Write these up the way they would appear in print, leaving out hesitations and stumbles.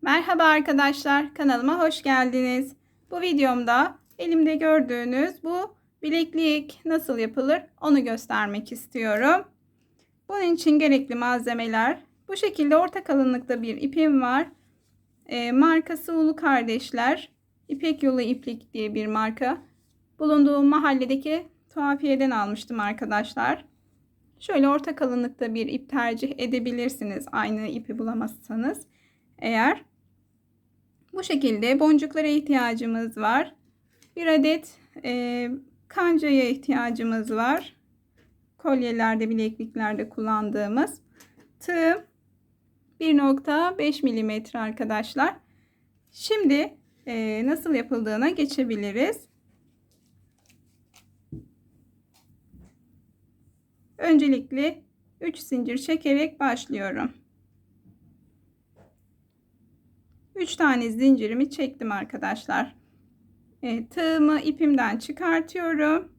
Merhaba arkadaşlar, kanalıma hoş geldiniz. Bu videomda elimde gördüğünüz bu bileklik nasıl yapılır onu göstermek istiyorum. Bunun için gerekli malzemeler bu şekilde orta kalınlıkta bir ipim var. Markası Ulu Kardeşler, İpek Yolu İplik diye bir marka. Bulunduğum mahalledeki tuhafiyeden almıştım arkadaşlar. Şöyle orta kalınlıkta bir ip tercih edebilirsiniz aynı ipi bulamazsanız eğer. Bu şekilde boncuklara ihtiyacımız var. Bir adet kancaya ihtiyacımız var. Kolyelerde, bilekliklerde kullandığımız. Tığım 1,5 milimetre arkadaşlar. Şimdi nasıl yapıldığına geçebiliriz. Öncelikle 3 zincir çekerek başlıyorum. 3 tane zincirimi çektim arkadaşlar. Tığımı ipimden çıkartıyorum.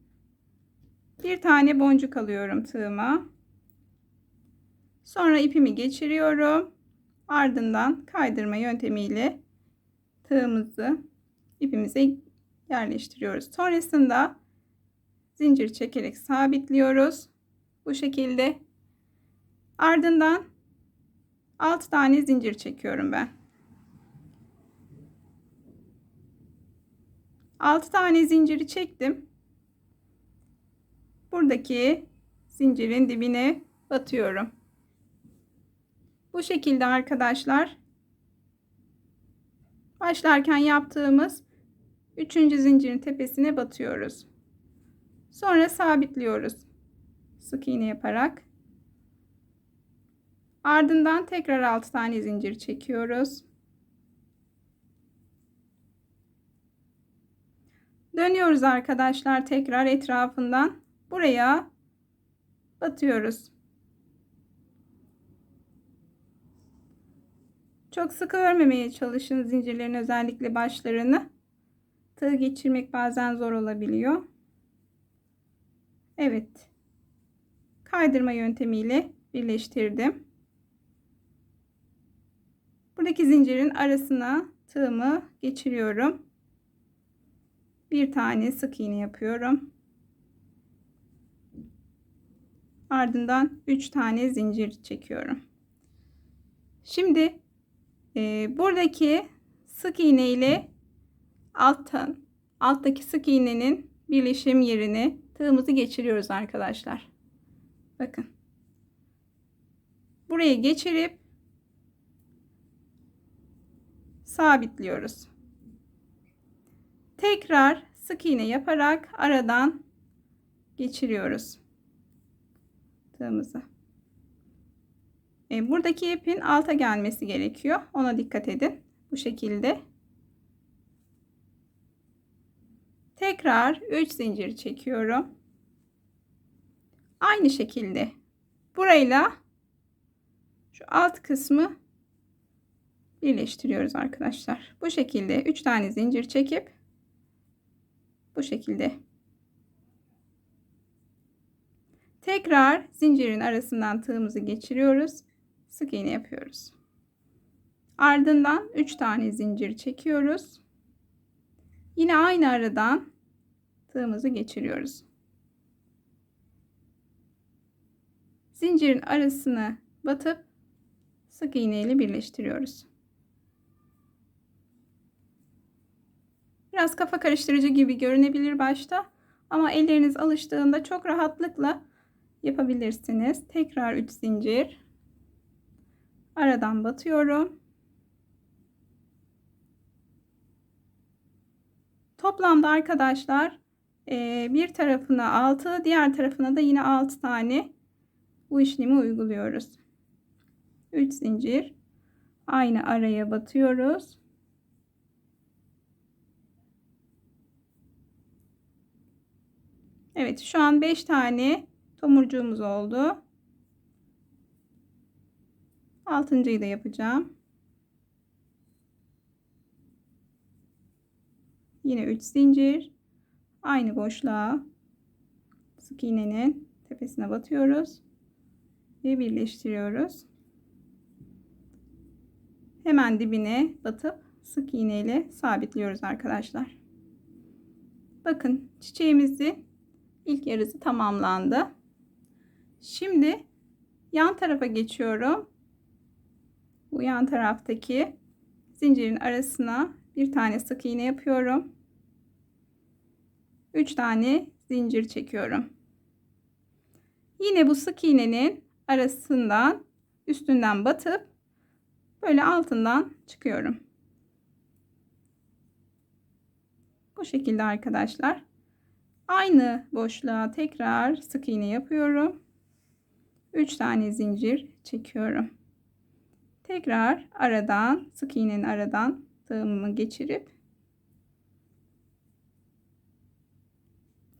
Bir tane boncuk alıyorum tığıma. Sonra ipimi geçiriyorum. Ardından kaydırma yöntemiyle tığımızı ipimize yerleştiriyoruz. Sonrasında zincir çekerek sabitliyoruz. Bu şekilde. Ardından 6 tane zincir çekiyorum ben. 6 tane zinciri çektim. Buradaki zincirin dibine batıyorum. Bu şekilde arkadaşlar. Başlarken yaptığımız 3. zincirin tepesine batıyoruz. Sonra sabitliyoruz. Sık iğne yaparak. Ardından tekrar 6 tane zincir çekiyoruz. Dönüyoruz arkadaşlar tekrar etrafından. Buraya batıyoruz. Çok sıkı örmemeye çalışın zincirlerin özellikle başlarını. Tığ geçirmek bazen zor olabiliyor. Evet. Kaydırma yöntemiyle birleştirdim. Buradaki zincirin arasına tığımı geçiriyorum. Bir tane sık iğne yapıyorum. Ardından 3 tane zincir çekiyorum. Şimdi buradaki sık iğne ile alttaki sık iğnenin birleşim yerine tığımızı geçiriyoruz arkadaşlar. Bakın. Buraya geçirip sabitliyoruz. Tekrar sık iğne yaparak aradan geçiriyoruz tığımızı. Buradaki ipin alta gelmesi gerekiyor. Ona dikkat edin. Bu şekilde. Tekrar 3 zincir çekiyorum. Aynı şekilde burayla şu alt kısmı birleştiriyoruz arkadaşlar. Bu şekilde 3 tane zincir çekip bu şekilde tekrar zincirin arasından tığımızı geçiriyoruz. Sık iğne yapıyoruz. Ardından 3 tane zincir çekiyoruz. Yine aynı aradan tığımızı geçiriyoruz. Zincirin arasını batıp sık iğne ile birleştiriyoruz. Biraz kafa karıştırıcı gibi görünebilir başta ama elleriniz alıştığında çok rahatlıkla yapabilirsiniz. Tekrar 3 zincir. Aradan batıyorum. Toplamda arkadaşlar bir tarafına 6, diğer tarafına da yine 6 tane bu işlemi uyguluyoruz. 3 zincir. Aynı araya batıyoruz. Evet, şu an 5 tane tomurcuğumuz oldu. 6.'yı da yapacağım. Yine 3 zincir. Aynı boşluğa sık iğnenin tepesine batıyoruz ve birleştiriyoruz. hemen dibine batıp sık iğne ile sabitliyoruz arkadaşlar. Bakın çiçeğimizin ilk yarısı tamamlandı. Şimdi yan tarafa geçiyorum. Bu yan taraftaki zincirin arasına bir tane sık iğne yapıyorum. 3 tane zincir çekiyorum. Yine bu sık iğnenin arasından üstünden batıp böyle altından çıkıyorum. Bu şekilde arkadaşlar. Aynı boşluğa tekrar sık iğne yapıyorum. 3 tane zincir çekiyorum. Tekrar aradan, sık iğnenin aradan tığımı geçirip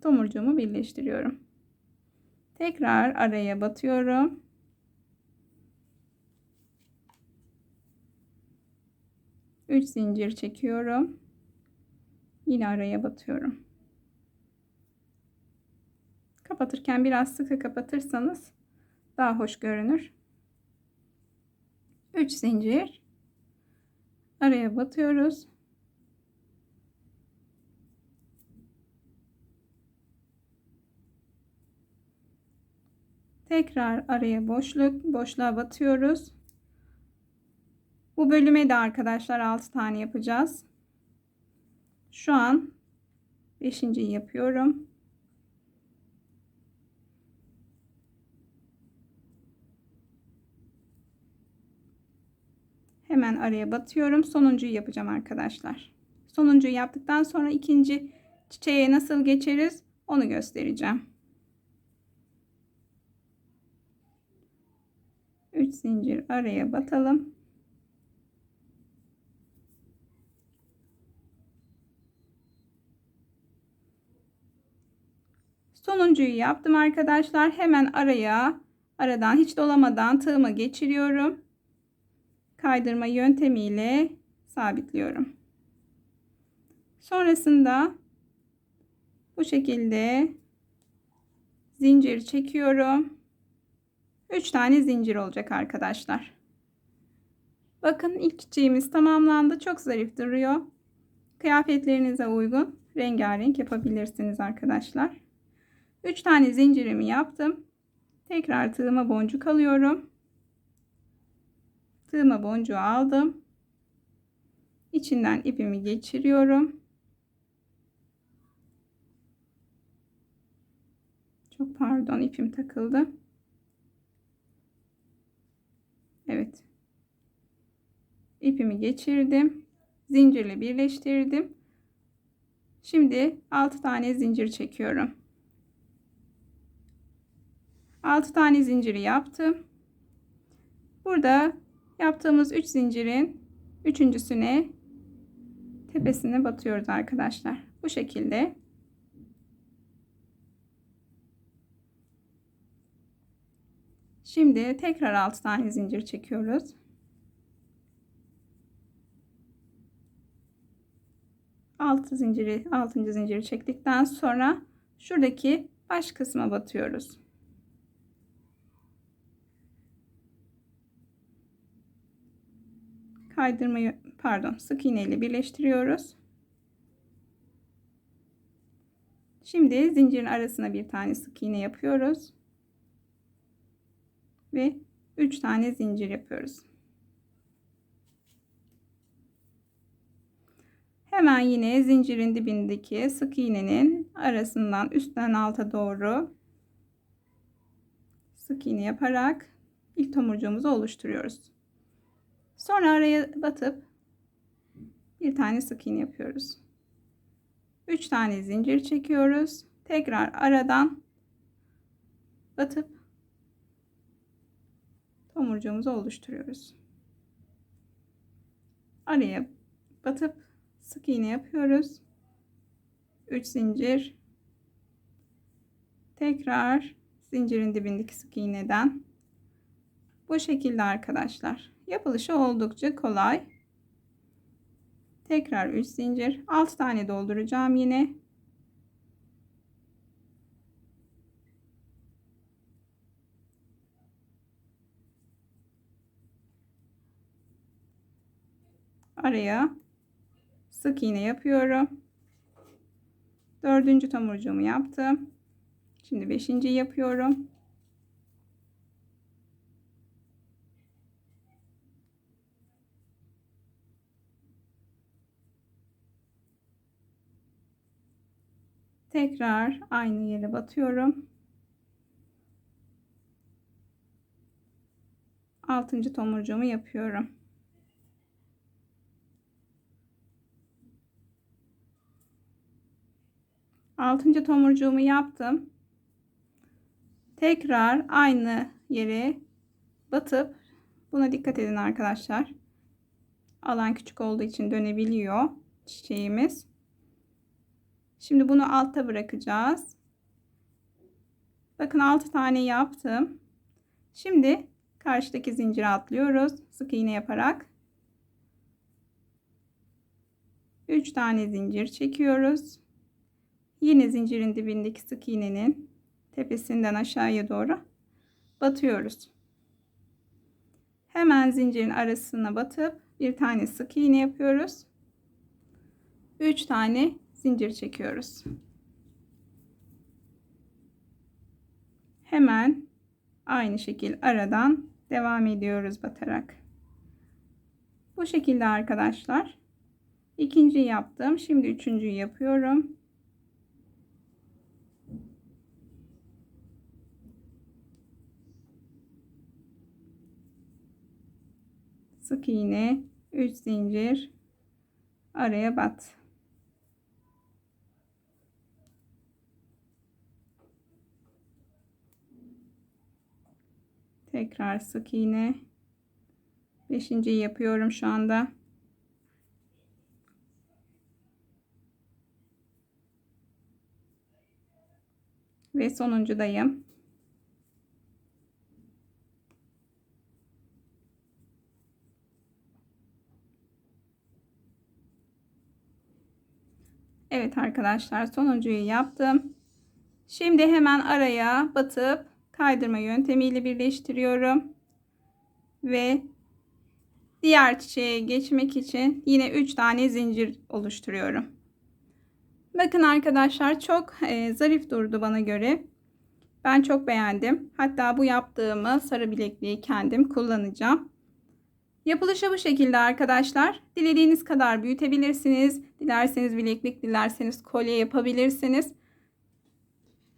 tomurcuğumu birleştiriyorum. Tekrar araya batıyorum. Üç zincir çekiyorum. Yine araya batıyorum. Kapatırken biraz sıkı kapatırsanız daha hoş görünür. 3 zincir araya batıyoruz. Tekrar araya boşluğa batıyoruz. Bu bölüme de arkadaşlar 6 tane yapacağız. Şu an 5.'yi yapıyorum. Hemen araya batıyorum. Sonuncuyu yapacağım arkadaşlar. Sonuncuyu yaptıktan sonra ikinci çiçeğe nasıl geçeriz onu göstereceğim. 3 zincir araya batalım. Sonuncuyu yaptım arkadaşlar. Hemen aradan hiç dolamadan tığımı geçiriyorum. Kaydırma yöntemiyle sabitliyorum. Sonrasında bu şekilde zincir çekiyorum. 3 tane zincir olacak arkadaşlar. Bakın ilk çiçeğimiz tamamlandı. Çok zarif duruyor. Kıyafetlerinize uygun rengarenk yapabilirsiniz arkadaşlar. 3 tane zincirimi yaptım. Tekrar tığıma boncuk alıyorum. Tığıma boncuğu aldım. İçinden ipimi geçiriyorum. Çok pardon, ipim takıldı. Evet. İpimi geçirdim. Zincirle birleştirdim. Şimdi 6 tane zincir çekiyorum. 6 tane zinciri yaptım. Burada yaptığımız 3 zincirin üçüncüsüne tepesine batıyoruz arkadaşlar. Bu şekilde. Şimdi tekrar 6 tane zincir çekiyoruz. 6 zinciri çektikten sonra şuradaki baş kısma batıyoruz. Kaydırmayı sık iğne ile birleştiriyoruz. Şimdi zincirin arasına bir tane sık iğne yapıyoruz ve 3 tane zincir yapıyoruz. Hemen yine zincirin dibindeki sık iğnenin arasından üstten alta doğru sık iğne yaparak ilk tomurcuğumuzu oluşturuyoruz. Sonra araya batıp bir tane sık iğne yapıyoruz. 3 tane zincir çekiyoruz. Tekrar aradan batıp tomurcuğumuzu oluşturuyoruz. Araya batıp sık iğne yapıyoruz. 3 zincir. Tekrar zincirin dibindeki sık iğneden. Bu şekilde arkadaşlar. Yapılışı oldukça kolay. Tekrar 3 zincir. 6 tane dolduracağım yine. araya sık iğne yapıyorum. 4. tomurcuğumu yaptım. Şimdi 5.'yi yapıyorum. Tekrar aynı yere batıyorum. 6. tomurcuğumu yapıyorum. Altıncı tomurcuğumu yaptım. Tekrar aynı yere batıp, buna dikkat edin arkadaşlar. Alan küçük olduğu için dönebiliyor çiçeğimiz. Şimdi bunu altta bırakacağız. Bakın 6 tane yaptım. Şimdi karşıdaki zincire atlıyoruz. Sık iğne yaparak 3 tane zincir çekiyoruz. Yine zincirin dibindeki sık iğnenin tepesinden aşağıya doğru batıyoruz. Hemen zincirin arasına batıp bir tane sık iğne yapıyoruz. 3 tane zincir çekiyoruz. Hemen aynı şekil aradan devam ediyoruz batarak. Bu şekilde arkadaşlar. İkinciyi yaptım. Şimdi üçüncüyü yapıyorum. Sık iğne, 3 zincir, araya bat. Tekrar sık iğne. 5.'yi yapıyorum şu anda. Ve sonuncudayım. Evet arkadaşlar, sonuncuyu yaptım. Şimdi hemen araya batıp kaydırma yöntemiyle birleştiriyorum. Ve diğer çiçeğe geçmek için yine 3 tane zincir oluşturuyorum. Bakın arkadaşlar, çok zarif durdu bana göre. Ben çok beğendim. Hatta bu yaptığımı sarı bilekliği kendim kullanacağım. Yapılışı bu şekilde arkadaşlar. Dilediğiniz kadar büyütebilirsiniz. Dilerseniz bileklik, dilerseniz kolye yapabilirsiniz.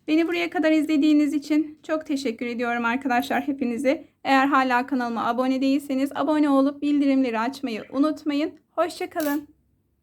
Beni buraya kadar izlediğiniz için çok teşekkür ediyorum arkadaşlar hepinize. Eğer hala kanalıma abone değilseniz abone olup bildirimleri açmayı unutmayın. Hoşça kalın.